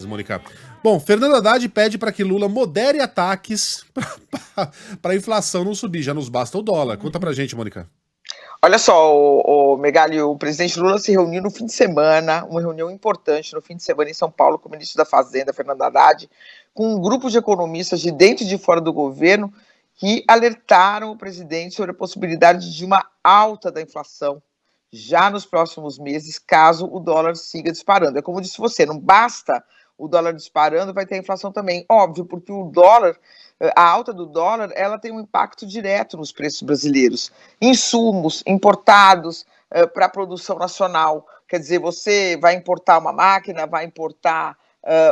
Mônica. Bom, Fernando Haddad pede para que Lula modere ataques para a inflação não subir, já nos basta o dólar. Conta pra gente, Mônica. Olha só, o Megali, o presidente Lula se reuniu no fim de semana, uma reunião importante no fim de semana em São Paulo com o ministro da Fazenda, Fernando Haddad, com um grupo de economistas de dentro e de fora do governo que alertaram o presidente sobre a possibilidade de uma alta da inflação já nos próximos meses, caso o dólar siga disparando. É como disse você, não basta o dólar disparando, vai ter a inflação também. Óbvio, porque o dólar, a alta do dólar, ela tem um impacto direto nos preços brasileiros. Insumos importados para a produção nacional. Quer dizer, você vai importar uma máquina, vai importar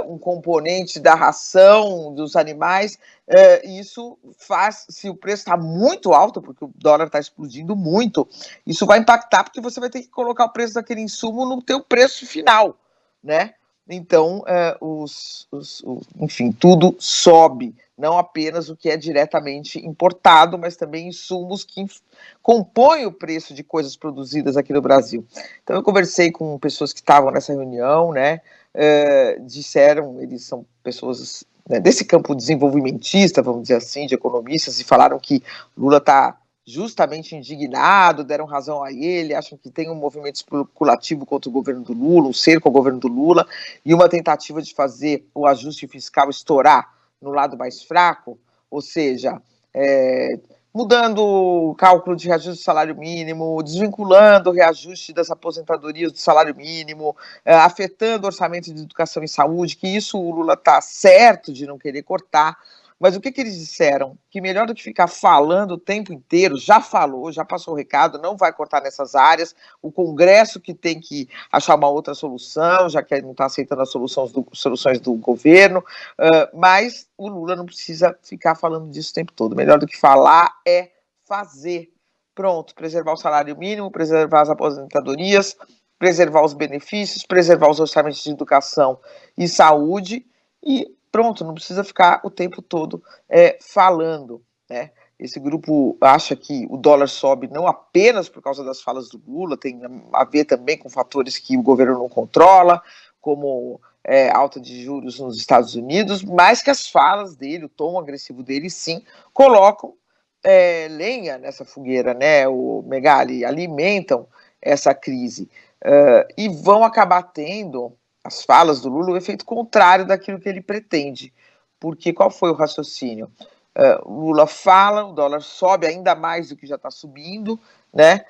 um componente da ração dos animais, isso faz, se o preço está muito alto, porque o dólar está explodindo muito, isso vai impactar, porque você vai ter que colocar o preço daquele insumo no teu preço final, né? Então, enfim, tudo sobe, não apenas o que é diretamente importado, mas também insumos que compõem o preço de coisas produzidas aqui no Brasil. Então, eu conversei com pessoas que estavam nessa reunião, né? Disseram, eles são pessoas, né, desse campo desenvolvimentista, vamos dizer assim, de economistas, e falaram que Lula está justamente indignado, deram razão a ele, acham que tem um movimento especulativo contra o governo do Lula, um cerco ao governo do Lula, e uma tentativa de fazer o ajuste fiscal estourar no lado mais fraco, ou seja, mudando o cálculo de reajuste do salário mínimo, desvinculando o reajuste das aposentadorias do salário mínimo, afetando o orçamento de educação e saúde, que isso o Lula está certo de não querer cortar. Mas o que eles disseram? Que melhor do que ficar falando o tempo inteiro, já falou, já passou o recado, não vai cortar nessas áreas, o Congresso que tem que achar uma outra solução, já que ele não está aceitando as soluções do governo, mas o Lula não precisa ficar falando disso o tempo todo. Melhor do que falar é fazer. Pronto, preservar o salário mínimo, preservar as aposentadorias, preservar os benefícios, preservar os orçamentos de educação e saúde e pronto, não precisa ficar o tempo todo falando, né? Esse grupo acha que o dólar sobe não apenas por causa das falas do Lula, tem a ver também com fatores que o governo não controla, como alta de juros nos Estados Unidos, mas que as falas dele, o tom agressivo dele, sim, colocam lenha nessa fogueira, né, o Megali, alimentam essa crise e vão acabar tendo as falas do Lula o efeito contrário daquilo que ele pretende. Porque qual foi o raciocínio? O Lula fala, o dólar sobe ainda mais do que já está subindo, né?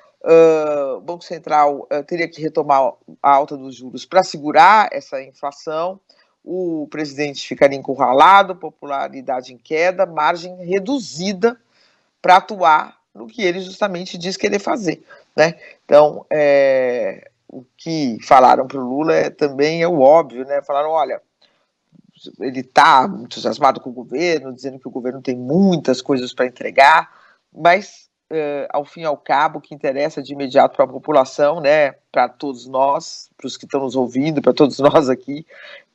O Banco Central teria que retomar a alta dos juros para segurar essa inflação, o presidente ficaria encurralado, popularidade em queda, margem reduzida para atuar no que ele justamente diz querer fazer, né? Então, o que falaram para o Lula também é o óbvio, né? Falaram, olha, ele está entusiasmado com o governo, dizendo que o governo tem muitas coisas para entregar, mas, ao fim e ao cabo, o que interessa de imediato para a população, né, para todos nós, para os que estão nos ouvindo, para todos nós aqui,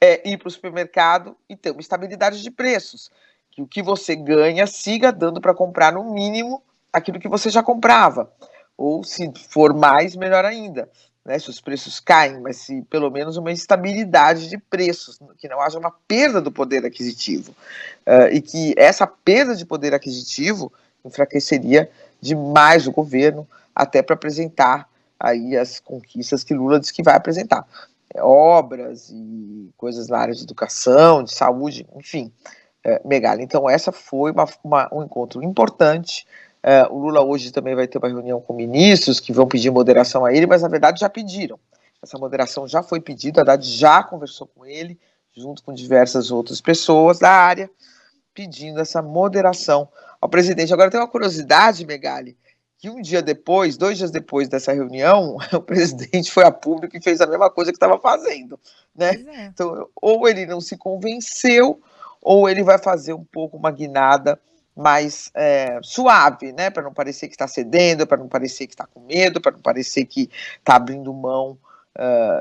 é ir para o supermercado e ter uma estabilidade de preços, que o que você ganha siga dando para comprar no mínimo aquilo que você já comprava, ou se for mais, melhor ainda. Né, se os preços caem, mas se pelo menos uma estabilidade de preços, que não haja uma perda do poder aquisitivo. E que essa perda de poder aquisitivo enfraqueceria demais o governo, até para apresentar aí as conquistas que Lula diz que vai apresentar. Obras e coisas na área de educação, de saúde, enfim. Megali. Então, essa foi um encontro importante. O Lula hoje também vai ter uma reunião com ministros que vão pedir moderação a ele, mas na verdade já pediram. Essa moderação já foi pedida, a Haddad já conversou com ele, junto com diversas outras pessoas da área, pedindo essa moderação ao presidente. Agora tem uma curiosidade, Megali, que um dia depois, 2 dias depois dessa reunião, o presidente foi a público e fez a mesma coisa que estava fazendo, né? Então, ou ele não se convenceu, ou ele vai fazer um pouco uma guinada mais suave, né? Para não parecer que está cedendo, para não parecer que está com medo, para não parecer que está abrindo mão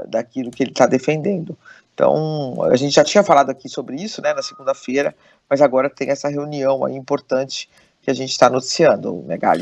daquilo que ele está defendendo. Então, a gente já tinha falado aqui sobre isso, né, na segunda-feira, mas agora tem essa reunião aí importante que a gente está noticiando, Megali.